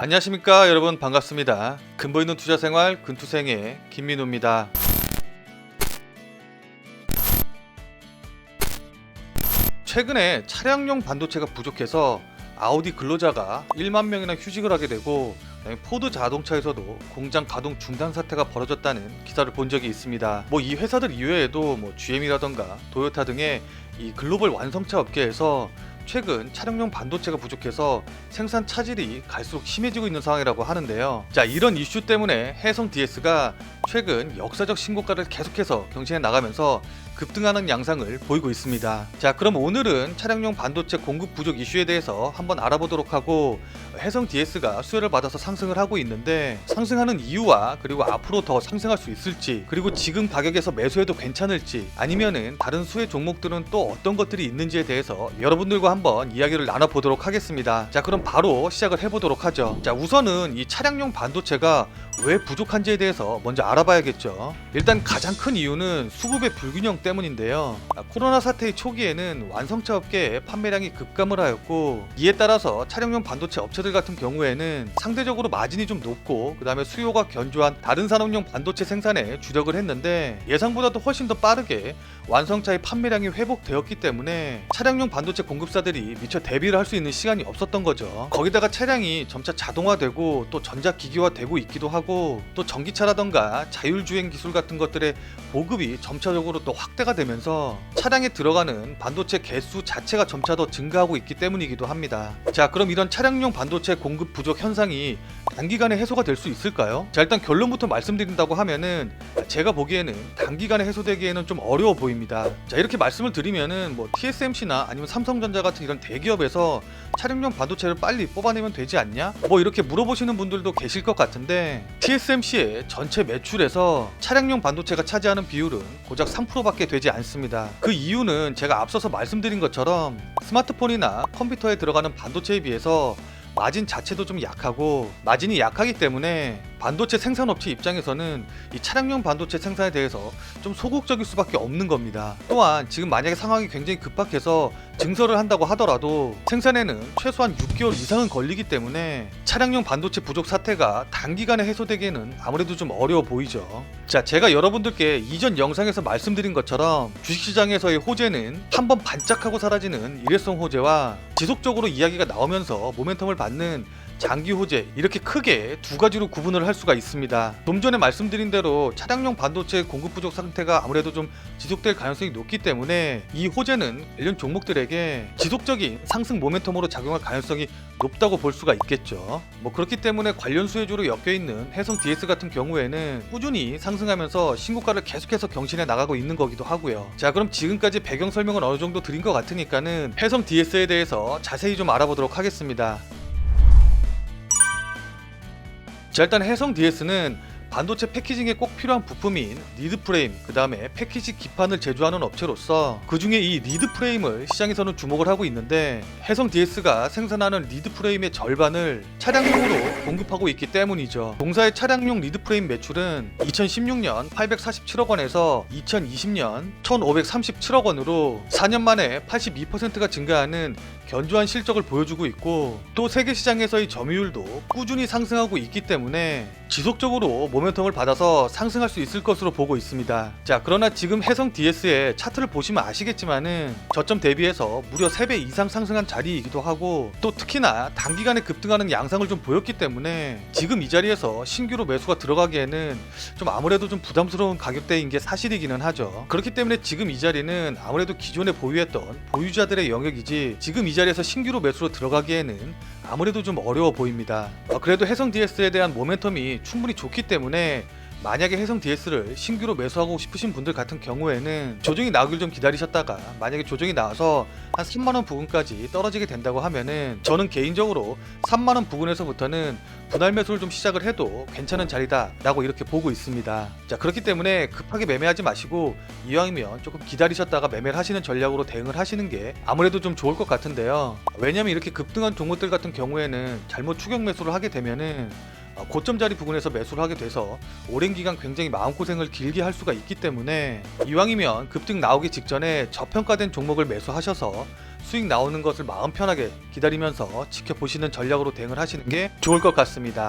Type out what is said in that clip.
안녕하십니까 여러분, 반갑습니다. 근보이는 투자생활 근투생의 김민우입니다. 최근에 차량용 반도체가 부족해서 아우디 근로자가 1만 명이나 휴직을 하게 되고, 포드 자동차에서도 공장 가동 중단 사태가 벌어졌다는 기사를 본 적이 있습니다. 이 회사들 이외에도 GM이라던가 도요타 등의 이 글로벌 완성차 업계에서 최근 차량용 반도체가 부족해서 생산 차질이 갈수록 심해지고 있는 상황이라고 하는데요. 자, 이런 이슈 때문에 해성 DS가 최근 역사적 신고가를 계속해서 경신해 나가면서 급등하는 양상을 보이고 있습니다. 자, 그럼 오늘은 차량용 반도체 공급 부족 이슈에 대해서 한번 알아보도록 하고, 해성 DS가 수혜를 받아서 상승을 하고 있는데 상승하는 이유와 그리고 앞으로 더 상승할 수 있을지, 그리고 지금 가격에서 매수해도 괜찮을지, 아니면은 다른 수혜 종목들은 또 어떤 것들이 있는지에 대해서 여러분들과 한번 이야기를 나눠보도록 하겠습니다. 자, 그럼 바로 시작을 해보도록 하죠. 자, 우선은 이 차량용 반도체가 왜 부족한지에 대해서 먼저 알아봐야겠죠. 일단 가장 큰 이유는 수급의 불균형 때문인데요. 코로나 사태의 초기에는 완성차 업계의 판매량이 급감을 하였고, 이에 따라서 차량용 반도체 업체들 같은 경우에는 상대적으로 마진이 좀 높고 그 다음에 수요가 견조한 다른 산업용 반도체 생산에 주력을 했는데, 예상보다도 훨씬 더 빠르게 완성차의 판매량이 회복되었기 때문에 차량용 반도체 공급사들이 미처 대비를 할 수 있는 시간이 없었던 거죠. 거기다가 차량이 점차 자동화되고 또 전자기기화되고 있기도 하고, 또 전기차라던가 자율주행 기술 같은 것들의 보급이 점차적으로 또 확대가 되면서 차량에 들어가는 반도체 개수 자체가 점차 더 증가하고 있기 때문이기도 합니다. 자, 그럼 이런 차량용 반도체 공급 부족 현상이 단기간에 해소가 될 수 있을까요? 자, 일단 결론부터 말씀드린다고 하면은 제가 보기에는 단기간에 해소되기에는 좀 어려워 보입니다. 자, 이렇게 말씀을 드리면은 TSMC나 아니면 삼성전자 같은 이런 대기업에서 차량용 반도체를 빨리 뽑아내면 되지 않냐? 이렇게 물어보시는 분들도 계실 것 같은데, TSMC의 전체 매출에서 차량용 반도체가 차지하는 비율은 고작 3%밖에 되지 않습니다. 그 이유는 제가 앞서서 말씀드린 것처럼 스마트폰이나 컴퓨터에 들어가는 반도체에 비해서 마진 자체도 좀 약하고, 마진이 약하기 때문에 반도체 생산업체 입장에서는 이 차량용 반도체 생산에 대해서 좀 소극적일 수밖에 없는 겁니다. 또한 지금 만약에 상황이 굉장히 급박해서 증설을 한다고 하더라도 생산에는 최소한 6개월 이상은 걸리기 때문에 차량용 반도체 부족 사태가 단기간에 해소되기에는 아무래도 좀 어려워 보이죠. 자, 제가 여러분들께 이전 영상에서 말씀드린 것처럼 주식시장에서의 호재는 한번 반짝하고 사라지는 일회성 호재와 지속적으로 이야기가 나오면서 모멘텀을 받는 장기 호재, 이렇게 크게 두 가지로 구분을 할 수가 있습니다. 좀 전에 말씀드린 대로 차량용 반도체 공급 부족 상태가 아무래도 좀 지속될 가능성이 높기 때문에 이 호재는 관련 종목들에게 지속적인 상승 모멘텀으로 작용할 가능성이 높다고 볼 수가 있겠죠. 그렇기 때문에 관련 수혜주로 엮여있는 해성 DS 같은 경우에는 꾸준히 상승하면서 신고가를 계속해서 경신해 나가고 있는 거기도 하고요. 자, 그럼 지금까지 배경 설명을 어느 정도 드린 것 같으니까는 해성 DS에 대해서 자세히 좀 알아보도록 하겠습니다. 자, 일단 해성 DS는 반도체 패키징에 꼭 필요한 부품인 리드 프레임, 그 다음에 패키지 기판을 제조하는 업체로서 그 중에 이 리드 프레임을 시장에서는 주목을 하고 있는데, 해성 DS가 생산하는 리드 프레임의 절반을 차량용으로 공급하고 있기 때문이죠. 동사의 차량용 리드 프레임 매출은 2016년 847억 원에서 2020년 1537억 원으로 4년 만에 82%가 증가하는 견조한 실적을 보여주고 있고, 또 세계 시장에서의 점유율도 꾸준히 상승하고 있기 때문에 지속적으로 모멘텀을 받아서 상승할 수 있을 것으로 보고 있습니다. 자, 그러나 지금 해성 DS의 차트를 보시면 아시겠지만은 저점 대비해서 무려 3배 이상 상승한 자리이기도 하고, 또 특히나 단기간에 급등하는 양상을 좀 보였기 때문에 지금 이 자리에서 신규로 매수가 들어가기에는 좀 아무래도 좀 부담스러운 가격대인 게 사실이기는 하죠. 그렇기 때문에 지금 이 자리는 아무래도 기존에 보유했던 보유자들의 영역이지, 지금 이 자리에서 신규로 매수로 들어가기에는 아무래도 좀 어려워 보입니다. 그래도 해성 DS에 대한 모멘텀이 충분히 좋기 때문에 만약에 해성 DS를 신규로 매수하고 싶으신 분들 같은 경우에는 조정이 나오길 좀 기다리셨다가, 만약에 조정이 나와서 한 3만원 부근까지 떨어지게 된다고 하면은 저는 개인적으로 3만원 부근에서부터는 분할 매수를 좀 시작을 해도 괜찮은 자리다 라고 이렇게 보고 있습니다. 자, 그렇기 때문에 급하게 매매하지 마시고 이왕이면 조금 기다리셨다가 매매를 하시는 전략으로 대응을 하시는 게 아무래도 좀 좋을 것 같은데요. 왜냐면 이렇게 급등한 종목들 같은 경우에는 잘못 추격 매수를 하게 되면은 고점 자리 부근에서 매수를 하게 돼서 오랜 기간 굉장히 마음고생을 길게 할 수가 있기 때문에 이왕이면 급등 나오기 직전에 저평가된 종목을 매수하셔서 수익 나오는 것을 마음 편하게 기다리면서 지켜보시는 전략으로 대응을 하시는 게 좋을 것 같습니다.